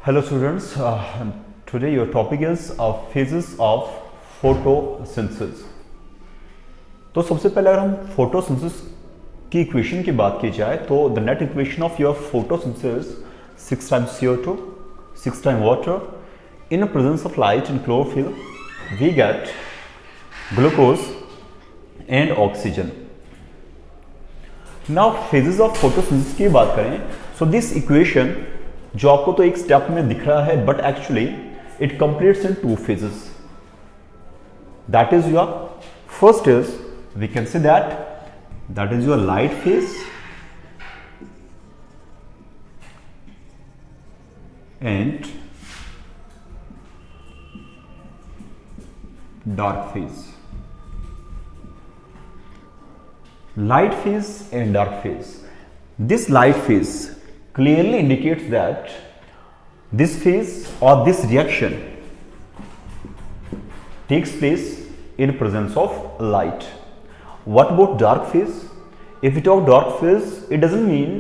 Hello students, today your topic is phases of photosynthesis। तो सबसे पहले अगर हम फोटोसिंथेसिस की इक्वेशन की बात की जाए तो the net equation of your photosynthesis 6 times CO2, 6 times water in the presence of light and chlorophyll we get glucose and oxygen। Now phases of photosynthesis की बात करें so this equation जो आपको तो एक स्टेप में दिख रहा है but actually it completes in two phases. That is your first is we can say that is your light phase and dark phase. Light phase and dark phase. This light phase clearly indicates that this phase or this reaction takes place in presence of light. What about dark phase? If we talk dark phase, it doesn't mean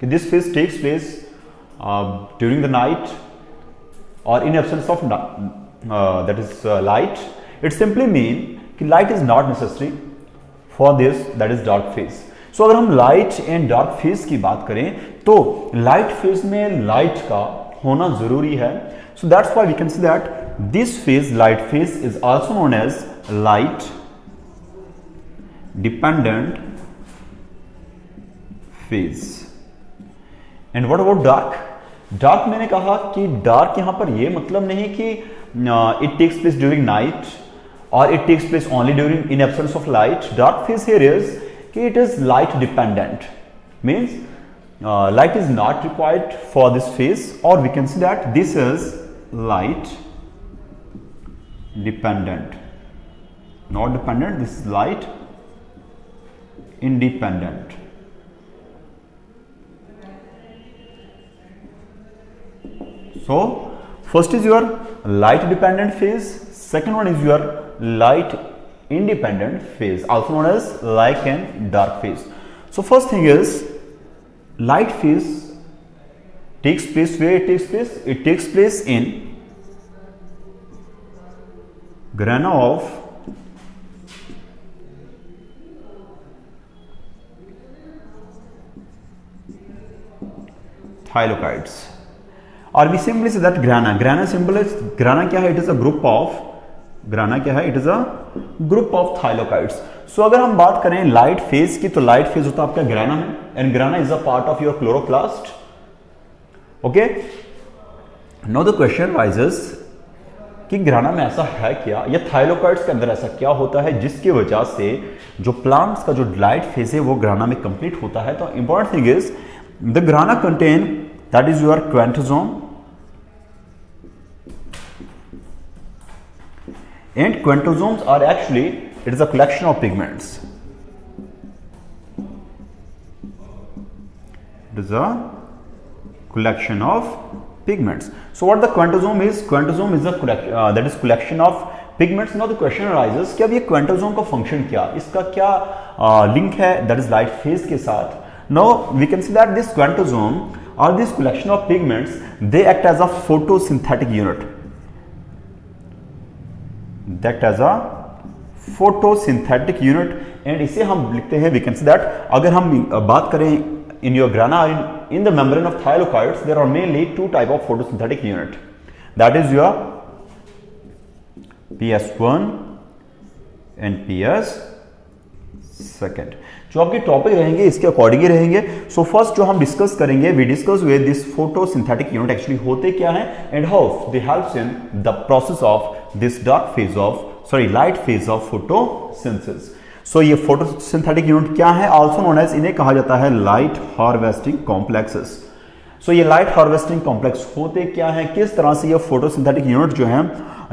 that this phase takes place during the night or in absence of light. It simply means that light is not necessary for this, that is dark phase. सो अगर हम light and dark phase की बात करें तो light phase में light का होना जरूरी है। So that's why we can say that this phase light phase is also known as light dependent phase. And what about dark? Dark मैंने कहा कि डार्क यहां पर यह मतलब नहीं कि it takes place during night और it takes place only during in absence of light. Dark phase here is it is light dependent, means light is not required for this phase, or we can say that this is light dependent, not dependent, this is light independent। So first is your light dependent phase, second one is your light independent phase, also known as light and dark phase। So first thing is light phase takes place where it takes place? It takes place in grana of thylakoids, or we simply say that grana। Grana symbol is, grana क्या है? It is a group of, grana क्या है? It is a group of thylakoids. So अगर हम बात करें light phase की तो लाइट फेज होता है आपका ग्राना है, and ग्राना is a part of your chloroplast. Okay, now the question rises कि ग्राना में ऐसा है क्या, या थाइलोकाइड्स के अंदर ऐसा क्या होता है जिसकी वजह से जो प्लांट्स का जो लाइट फेज है वो ग्राना में कंप्लीट होता है। तो important thing is the grana contain that is your quantosome, and quantosomes are actually, it is a collection of pigments, it is a collection of pigments। So what the quantosome is? Quantosome is a that is collection of pigments। Now the question arises कि अब ये quantosome का function क्या, इसका क्या link है that is light phase के साथ। Now we can see that this quantosome or this collection of pigments, they act as a photosynthetic unit, that as a photosynthetic unit, and इसे हम लिखते हैं, we can say that अगर हम बात करें in your grana, in the membrane of thylakoids there are mainly two type of photosynthetic unit, that is your PS1 and PS2। जो आपके टॉपिक रहेंगे इसके अकॉर्डिंग ही रहेंगे। सो फर्स्ट जो हम डिस्कस करेंगे, we discuss with this photosynthetic unit actually होते क्या है and how they helps in the process of this dark phase of, sorry light phase of photosynthesis. So ये फोटोसिंथेटिक यूनिट क्या है? आल्सो नोन एज, इन्हें कहा जाता है लाइट हार्वेस्टिंग कॉम्प्लेक्सेस। सो ये लाइट हार्वेस्टिंग कॉम्प्लेक्स होते क्या है, किस तरह से ये फोटोसिंथेटिक यूनिट जो है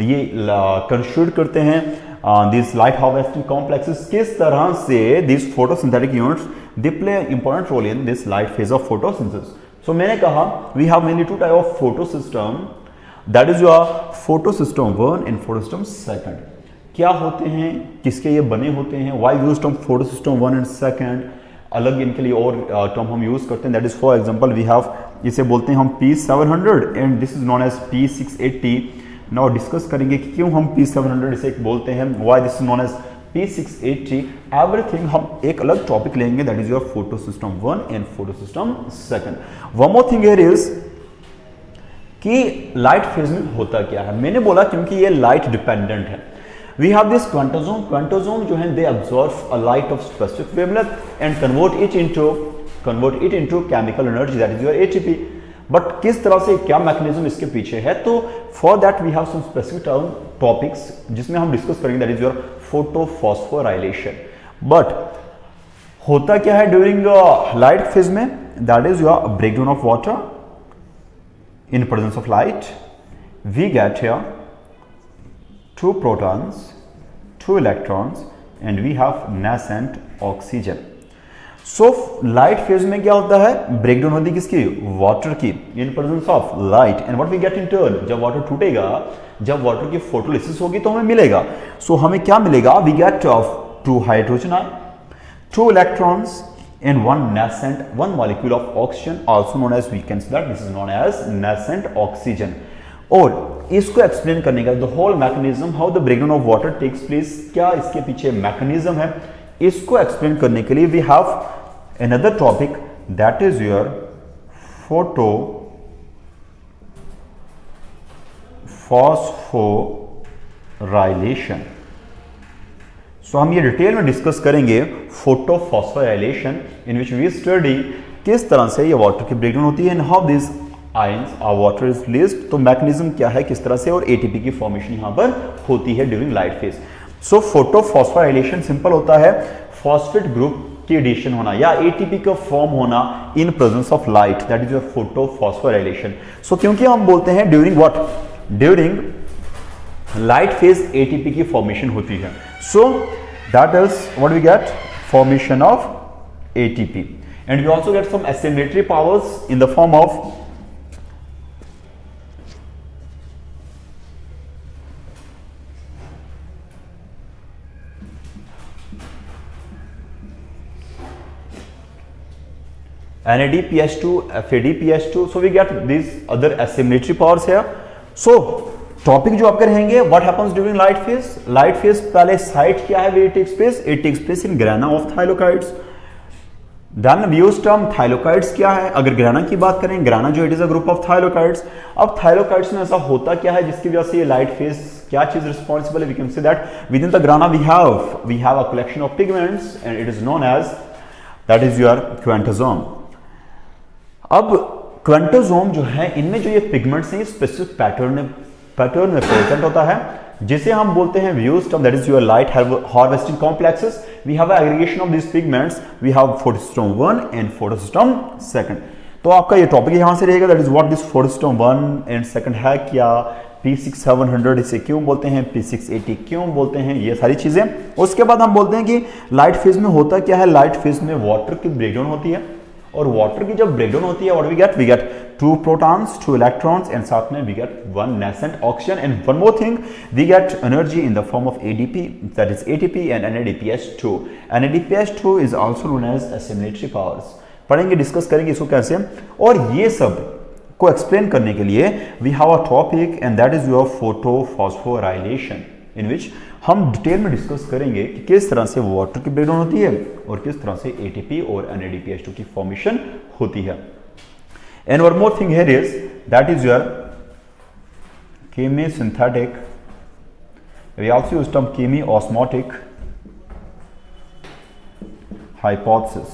ये कंस्ट्रक्ट करते हैं, दिस लाइट हार्वेस्टिंग कॉम्प्लेक्सेस, किस तरह से this photosynthetic units they play important role in this light phase of photosynthesis. So मैंने कहा we have mainly two type of photosystem, that is your photosystem 1 and photosystem 2। क्या होते हैं, किसके ये बने होते हैं, व्हाई यूज्ड हम फोटोसिस्टम 1 एंड 2, अलग इनके लिए और टर्म हम यूज करते हैं, that is for example we have, इसे बोलते हैं हम P700 and this is known as P680। Now discuss करेंगे कि क्यों हम P700 इसे बोलते हैं, why this is known as P680, everything हम एक अलग टॉपिक लेंगे, that is your photo system 1 and photo system 2। One more thing here is कि लाइट फेज में होता क्या है। मैंने बोला क्योंकि ये लाइट डिपेंडेंट है। We have this quantosome, quantosome जो है they absorb a light of specific wavelength and convert it into chemical energy, that is your ATP. But किस तरह से, क्या मैकेनिज्म इसके पीछे है, तो for that we have some specific term topics जिसमें हम डिस्कस करेंगे, that is your photophosphorylation. But होता क्या है ड्यूरिंग लाइट फेज में, that is your breakdown of water in presence of light. We get here 2 protons, 2 electrons and we have nascent oxygen. So light phase में क्या होता है, breakdown होती है किसकी, वाटर की, in presence of light, and what we get in turn, जब water टूटेगा, जब वाटर की फोटोलिसिस होगी तो हमें मिलेगा। सो हमें क्या मिलेगा, we get 2 hydrogen atom, 2 electrons and one molecule of oxygen, also known as, we can say that this is known as nascent oxygen। और इसको एक्सप्लेन करने का, the whole mechanism how the breakdown of water takes place, क्या इसके पीछे mechanism है, इसको explain करने के लिए we have another topic, that is your photo phosphorylation. So हम ये डिटेल में डिस्कस करेंगे photophosphorylation, in which we study किस तरह से ये वाटर की ब्रेकडाउन होती है and how this ions are water is released, तो मैकेनिज्म क्या है, किस तरह से, और एटीपी की फॉर्मेशन यहां पर होती है ड्यूरिंग लाइट फेज। सो फोटोफॉस्फोराइलेशन सिंपल होता है फॉस्फेट ग्रुप की एडिशन होना या एटीपी का फॉर्म होना in presence of light, that is your photophosphorylation. So क्योंकि हम बोलते हैं during what, during light phase ATP की फॉर्मेशन होती है। So that is what we get, formation of ATP, and we also get some assimilatory powers in the form of NADPH2, FADPH2, so we get these other assimilatory powers here। So topic जो आपके रहेंगे, what happens during light phase, light phase पहले site क्या है, where it takes place, it takes place in grana of thylakoids. Then we use term thylakoids क्या है, अगर grana की बात करें, ग्राना जो it is a group of thylakoids. अब थाइलोकाइड्स में ऐसा होता क्या है जिसकी वजह से ये लाइट फेज, क्या चीज रिस्पॉन्सिबल है, we can say that within the grana we have a collection of pigments and it is known as, that is your quantosome. अब क्वांटोसोम जो है, इनमें जो ये पिगमेंट्स हैं स्पेसिफिक पैटर्न में प्रेजेंट होता है, जिसे हम बोलते हैं views term, that is your light harvesting complexes. We have aggregation of this pigments, we have photosystem 1 and photosystem 2। तो आपका ये टॉपिक यहां से रहेगा, that is what this photosystem 1 and 2 है क्या, P6700 इसे क्यों बोलते हैं, P680 क्यों बोलते हैं, ये सारी चीजें। उसके बाद हम बोलते हैं कि लाइट फेज में होता क्या है, लाइट फेज में वाटर की ब्रेकडाउन होती है, और वाटर की जब ब्रेकडाउन होती है, what we get 2 protons, 2 electrons and साथ में we get 1 nascent oxygen, and one more thing, we get energy in the form of ADP, that is ATP and NADPH2। NADPH2 is also known as assimilatory powers। पढ़ेंगे, discuss करेंगे इसको कैसे, और ये सब को एक्सप्लेन करने के लिए we have a topic and that is your photophosphorylation, in which हम डिटेल में डिस्कस करेंगे कि किस तरह से वाटर की ब्रेकडाउन होती है और किस तरह से ATP और NADPH2 की फॉर्मेशन होती है। And one more thing here is, that is your chemosynthetic, we also use term chemiosmotic hypothesis।